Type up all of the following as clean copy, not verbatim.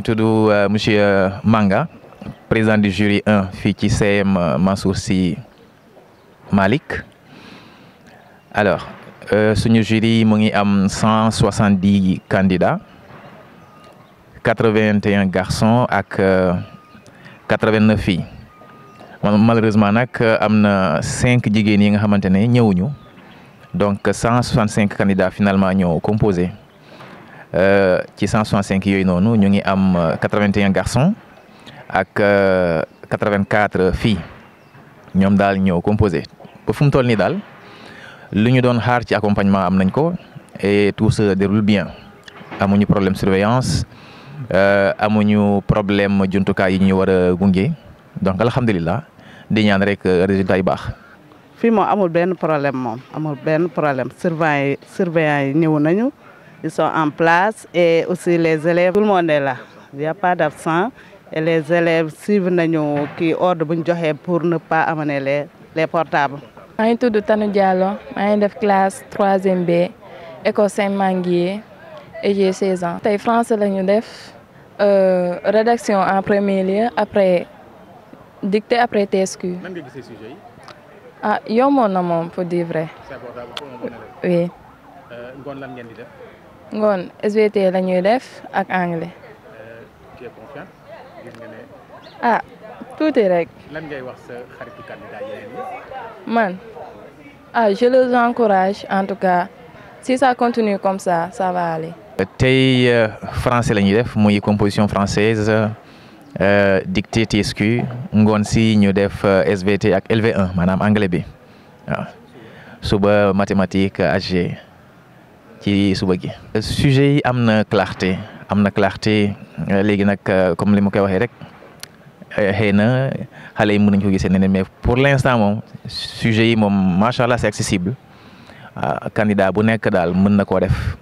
ngi tudd monsieur Manga président du jury 1 fii ci CM Mansour Sy Malick. Alors suñu jury mu ngi am 170 candidats 81 garçons ak 89 filles malheureusement nag am na 5 jigéen yi nga xamante ne ñëwuñu donc 165 candidats finalement ñoo composé ci 165 yooyu noonu ñu ngi am 81 garçons ak 84 filles ñoom daal ñoo composé ba fu mu toll nii daal. lu ñu doon xaar ci accompagnement am nañ ko et tout se déroule bien amuñu problème surveillance amuñu problème jumtukaay yi ñu war a gunge donc alhamdulilah di ñaan rek résultat yi baax. fii moom amul benn problème moom amul benn problème surveillant yi ñëw nañu ils sont en place et aussi les élèves tout le monde est là il y a pas d'absent et les élèves suivent nañu kii ordre bu ñu joxee pour ne pas amener les portables. maa ngi tudd Tanu Diallo maa ngi def classe 3e B école Saint-Manguier et j'ai 16 ans. tey français la ñu def rédaction en premier lieu après dictée après TSQ. nan nga gisee sujet yi. ah yomboon na moom pour dire vrai. c'est abordable pour un bon élève. oui. ngoon lan ngeen di def. ngoon SVT la ñuy def ak anglais. tu es confiant gis nga ne. ah tuuti rek. lan ngay wax sa xaritu candidat yeneen yi. man je les encourage en tout cas si ça continue comme ça va aller. tey français la ñuy def muy composition française dictée TSQ ngoon si ñu def SVT ak LV1 maanaam anglais bi waaw suba mathématique HG ci suba gi. sujet yi am na clarté léegi nag comme li ma koy waxee rek. xëy na xale yi mën nañu ko gisee neneen mais pour l'instant moom sujet yi moom macha allah c'est accessible candidat bu nekk daal mën na koo def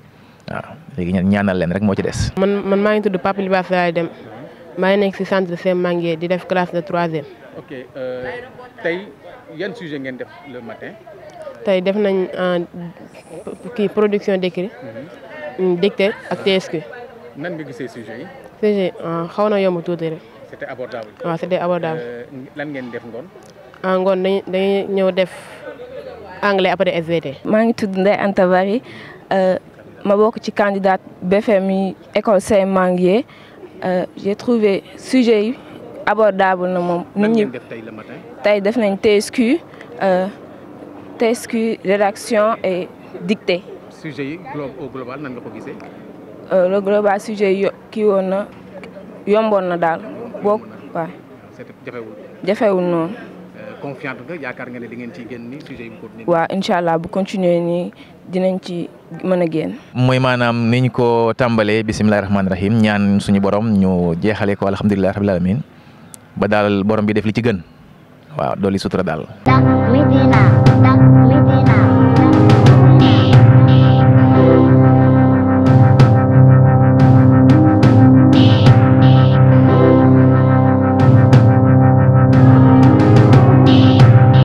waaw léegi ñaanal leen rek moo ci des. man maa ngi tudd Pape Libasse laay dem maa ngi nekk ci centre Saint-Manguier di def classe de 3e. ok tey yan sujet ngeen def le matin. tey def nañ kii production d'écrit dictée ak TSQ. nan nga gisee sujet yi. sujet xaw na yomb tuuti rek. c'était abordable. waaw c'était abordable. lan ngeen def ngoon. ngoon dañuy ñëw def anglais après SVT. maa ngi tudd Ndeye Anta Bari ma bokk ci candidate BFM école Saint-Manguier j'ai trouvé sujet yi abordable na moom. nit ñi def tey le matin. tey def nañ TSQ rédaction et dictée. sujet yi au global nan nga ko gisee. le global sujet yi kii woon na yomboon na daal. bokk waaw. jafewul noonu. confiante nga yaakaar nga ne di ngeen ciy génn ni sujet yi bu continuer. waaw incha allah bu continuer nii dinañ ci mën a génn. mooy maanaam niñ ko tàmbalee bisimilah rahmaani rahim ñaan suñu borom ñu jeexalee ko alhamdulilah rabil alamin ba daal borom bi def li ci gën waaw dolli sutura daal.